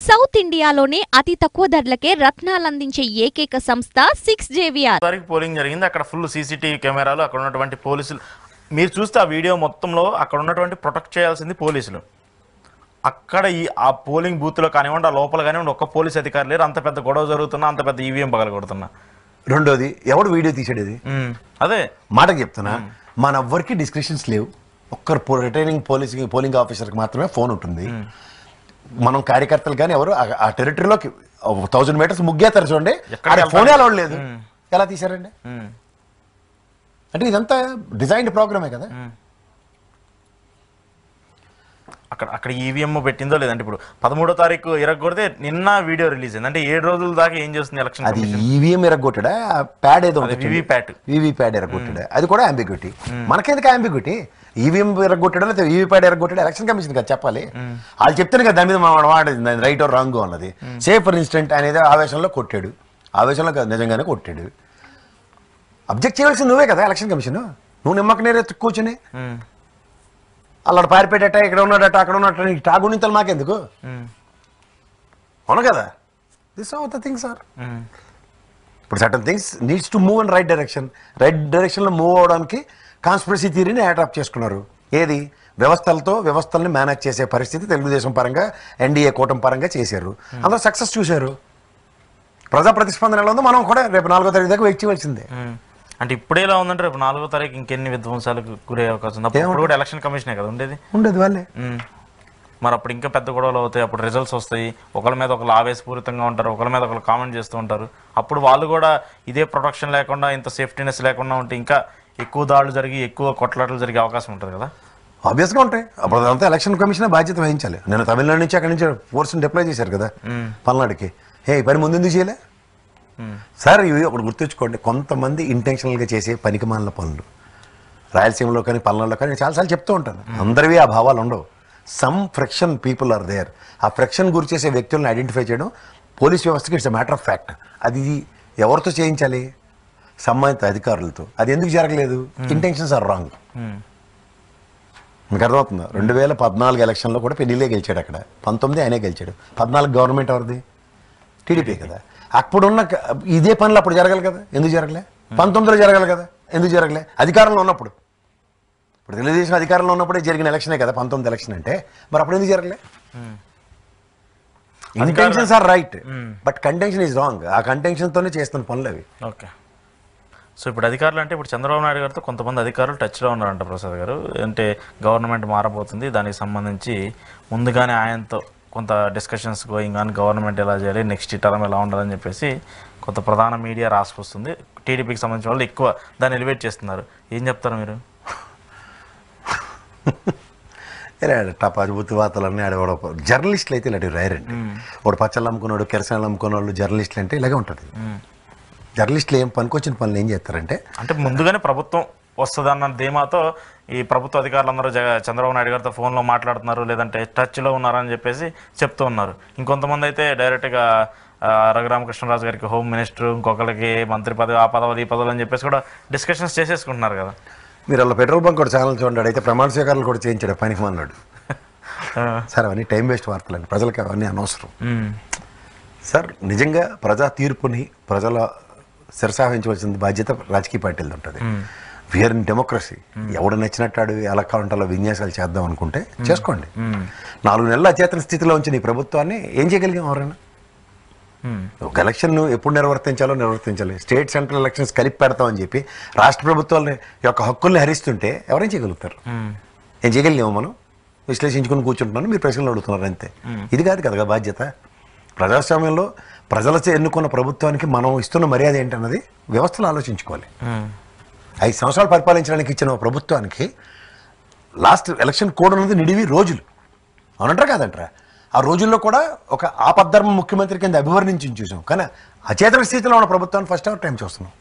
South ఇండియాలోనే అతి తక్కువ ధరలకే రత్నాలందించే ఏకైక సంస్థ 6JVR. పోలింగ్ జరిగింది. అక్కడ ఫుల్ సీసీటీవీ కెమెరాలు, అక్కడ ఉన్నటువంటి పోలీసులు మీరు చూస్తే ఆ వీడియో మొత్తంలో అక్కడ ఉన్నటువంటి ప్రొటెక్ట్ చేయాల్సింది పోలీసులు. అక్కడ ఆ పోలింగ్ బూత్లో కానివ్వండి, ఆ లోపల కానివ్వండి, ఒక్క పోలీస్ అధికారి లేరు. అంత పెద్ద గొడవ జరుగుతున్నా, అంత పెద్ద ఈవీఎం పగలగొడుతున్నా. రెండోది, ఎవడు వీడియో తీసేది? అదే మాటకి చెప్తున్నా, మన ఎవ్వరికి డిస్క్రిప్షన్స్ లేవు. ఒక్కరు రిటైనింగ్ పోలింగ్ ఆఫీసర్కి మాత్రమే ఫోన్ ఉంటుంది. మనం కార్యకర్తలు కానీ ఎవరు ఆ టెరిటరీలోకి 1000 మీటర్స్ ముగ్గేస్తారు చూడండి, ఫోనే అలవాటు లేదు. ఎలా తీశారండి? అంటే ఇదంతా డిజైన్డ్ ప్రోగ్రామే కదా. అక్కడ ఈవీఎం పెట్టిందో లేదంటే ఇప్పుడు 13వ తారీఖు ఇరగొడితే నిన్న వీడియో రిలీజ్ అయింది. అంటే 7 రోజుల దాకా ఏం చేస్తుంది ఎలక్షన్? అది ఈవీఎం ఇరగొట్టడా, ప్యాడ్ ఏదో వీవీప్యాట్ ఇరగొట్టడా, అది కూడా అంబిగ్యూటీ. మనకెందుకు అంబిగ్యూటీ? ఈవీఎం ఇరగొట్టడా లేదా వీవీప్యాట్ ఇరగొట్టడా ఎలక్షన్ కమిషన్ కదా చెప్పాలి. వాళ్ళు చెప్తేనే కదా దాని మీద వాడేది రైట్ ఆర్ రాంగ్ అన్నది. సేఫ్ ఫర్ ఇన్స్టెంట్ అనేది ఆవేశంలో కొట్టాడు, ఆవేశంలో నిజంగానే కొట్టాడు. అబ్జెక్ట్ చేయవలసింది నువ్వే కదా ఎలక్షన్ కమిషన్. నువ్వు నిమ్మక నీరే కూర్చుని అలా పారిపోయేట, ఇక్కడ ఉన్నాడట, అక్కడ ఉన్నట్టు టాగుణింతలు మాకెందుకు? అవును కదా. This all the things are. ఇప్పుడు certain things needs to move in right direction. రైట్ డైరెక్షన్లో మూవ్ అవడానికి కాన్స్పిరసీ థియరీని అడాప్ట్ చేసుకున్నారు. ఏది? వ్యవస్థల్ని మేనేజ్ చేసే పరిస్థితి తెలుగుదేశం పరంగా, ఎన్డీఏ కూటమి పరంగా చేశారు. అందరూ సక్సెస్ చూశారు. ప్రజా ప్రతిస్పందన ఎలా ఉందో మనం కూడా రేపు 4వ తారీఖు దాకా వెయిట్ చేయవలసిందే. అంటే ఇప్పుడే ఎలా ఉందంటే రేపు 4వ తారీఖు ఇంకెన్ని విధ్వంసాలకు గురయ్యే అవకాశం ఉంది. అప్పుడు కూడా ఎలక్షన్ కమిషనే కదా ఉండేది వాళ్ళే. మరి అప్పుడు ఇంకా పెద్ద గొడవలు అవుతాయి. అప్పుడు రిజల్ట్స్ వస్తాయి. ఒకరి మీద ఒకరు ఆవేశపూరితంగా ఉంటారు, ఒకరి మీద ఒకరు కామెంట్ చేస్తూ ఉంటారు. అప్పుడు వాళ్ళు కూడా ఇదే ప్రొటెక్షన్ లేకుండా, ఇంత సేఫ్టీనెస్ లేకుండా ఉంటే ఇంకా ఎక్కువ దాడులు జరిగి, ఎక్కువ కొట్లాటలు జరిగే అవకాశం ఉంటుంది కదా. ఆబ్వియస్గా ఉంటాయి. అప్పుడు అదంతా ఎలక్షన్ కమిషన్ బాధ్యత వహించాలి. నేను తమిళనాడు నుంచి అక్కడి నుంచి ఫోర్స్ని డిప్లాయ్ చేశారు కదా పల్నాడుకి. ఈ పని ముందు ఎందుకు చేయలే సార్? ఇవి ఒకటి గుర్తుంచుకోండి, కొంతమంది ఇంటెన్షనల్గా చేసే పనికిమాలిన పనులు రాయలసీమలో కానీ పల్నాడులో కానీ చాలాసార్లు చెప్తూ ఉంటాను. అందరివి ఆ భావాలు ఉండవు. Some friction people are there. ఆ ఫ్రిక్షన్ గురి చేసే వ్యక్తులను ఐడెంటిఫై చేయడం పోలీస్ వ్యవస్థకి it's a matter of fact. అది ఎవరితో చేయించాలి? సంబంధిత అధికారులతో. అది ఎందుకు జరగలేదు? Intentions are wrong. మీకు అర్థమవుతుందా? 2014 ఎలక్షన్లో కూడా పెళ్లిలే గెలిచాడు. అక్కడ 19 ఆయనే గెలిచాడు. 14 గవర్నమెంట్ ఎవరిది? టీడీపీ కదా. అప్పుడున్న ఇదే పనులు అప్పుడు జరగాలి కదా, ఎందుకు జరగలే? 19లో జరగాలి కదా, ఎందుకు జరగలే? అధికారంలో ఉన్నప్పుడు. ఇప్పుడు తెలుగుదేశం అధికారంలో ఉన్నప్పుడే జరిగిన ఎలక్షనే కదా 19 ఎలక్షన్ అంటే. మరి అప్పుడు ఎందుకు జరగలే? Intentions are right, but contention is wrong. ఆ కంటెన్షన్తోనే చేస్తున్న పనులు అవి. ఓకే. సో ఇప్పుడు అధికారులు అంటే ఇప్పుడు చంద్రబాబు నాయుడు గారితో కొంతమంది అధికారులు టచ్లో ఉన్నారంట ప్రసాద్ గారు. అంటే గవర్నమెంట్ మారబోతుంది, దానికి సంబంధించి ముందుగానే ఆయనతో కొంత డిస్కషన్స్ గోయింగ్ ఆన్, గవర్నమెంట్ ఎలా చేయాలి, నెక్స్ట్ టర్మ్ ఎలా ఉండాలని చెప్పేసి కొంత ప్రధాన మీడియా రాసుకొస్తుంది. టీడీపీకి సంబంధించిన వాళ్ళు ఎక్కువ దాన్ని ఎలివేట్ చేస్తున్నారు. ఏం చెప్తారు మీరు? టపాజుబుత్తి వార్తలన్నీ ఆడవాడు. జర్నలిస్టులు అయితే ఇలాంటివి రైరండి. వాడు పచ్చళ్ళు అమ్ముకున్నాడు, కిరసనాలు అమ్ముకున్న వాళ్ళు జర్నలిస్టులు అంటే ఇలాగే ఉంటుంది. జర్నలిస్టులు ఏం పనికొచ్చిన పనులు ఏం చేస్తారంటే, అంటే ముందుగానే ప్రభుత్వం వస్తుందన్న ధీమాతో ఈ ప్రభుత్వ అధికారులందరూ చంద్రబాబు నాయుడు గారితో ఫోన్లో మాట్లాడుతున్నారు, లేదంటే టచ్లో ఉన్నారని చెప్పేసి చెప్తూ ఉన్నారు. ఇంకొంతమంది అయితే డైరెక్ట్గా రఘురామకృష్ణరాజు గారికి హోమ్ మినిస్టర్, ఇంకొకరికి మంత్రి పదవి, ఆ పదవులు, ఈ పదవులు అని చెప్పేసి కూడా డిస్కషన్స్ చేసేసుకుంటున్నారు కదా. మీరు అలా పెట్రోల్ బంక్ కూడా ఛానల్ చూడండి, అయితే ప్రమాణ స్వీకారాలు కూడా చేయించాడు పనికి అన్నాడు. సార్ అవన్నీ టైం వేస్ట్ వార్తలండి, ప్రజలకి అవన్నీ అనవసరం. సార్ నిజంగా ప్రజా తీర్పుని ప్రజల శిరసావహించవలసిన బాధ్యత రాజకీయ పార్టీలది ఉంటుంది. We are in democracy. ఎవడు నచ్చినట్టాడు ఎలా కావాలంటే అలా విన్యాసాలు చేద్దాం అనుకుంటే చేసుకోండి. 4 నెలల అచేతన స్థితిలో ఉంచిన ఈ ప్రభుత్వాన్ని ఏం చేయగలిగాం? ఎవరైనా ఒక ఎలక్షన్ ఎప్పుడు నిర్వర్తించాలి. స్టేట్ సెంట్రల్ ఎలక్షన్స్ కలిపి పెడతామని చెప్పి రాష్ట్ర ప్రభుత్వాల యొక్క హక్కుల్ని హరిస్తుంటే ఎవరేం చేయగలుగుతారు? ఏం చేయగలిగాము? మనం విశ్లేషించుకుని కూర్చుంటున్నాను, మీరు ప్రశ్నలు అడుగుతున్నారు అంతే. ఇది కాదు కదా బాధ్యత. ప్రజాస్వామ్యంలో ప్రజలచే ఎన్నుకున్న ప్రభుత్వానికి మనం ఇస్తున్న మర్యాద ఏంటన్నది వ్యవస్థలు ఆలోచించుకోవాలి. 5 సంవత్సరాలు పరిపాలించడానికి ఇచ్చిన ప్రభుత్వానికి లాస్ట్ ఎలక్షన్ కోడ్ ఉన్నది నిడివి రోజులు. అవునంటారా కాదంటారా? ఆ రోజుల్లో కూడా ఒక ఆపద్ధర్మ ముఖ్యమంత్రి కింద అభివర్ణించి చూసాం. కానీ అచేతన స్థితిలో ఉన్న ప్రభుత్వాన్ని ఫస్ట్ టైం చూస్తున్నాం.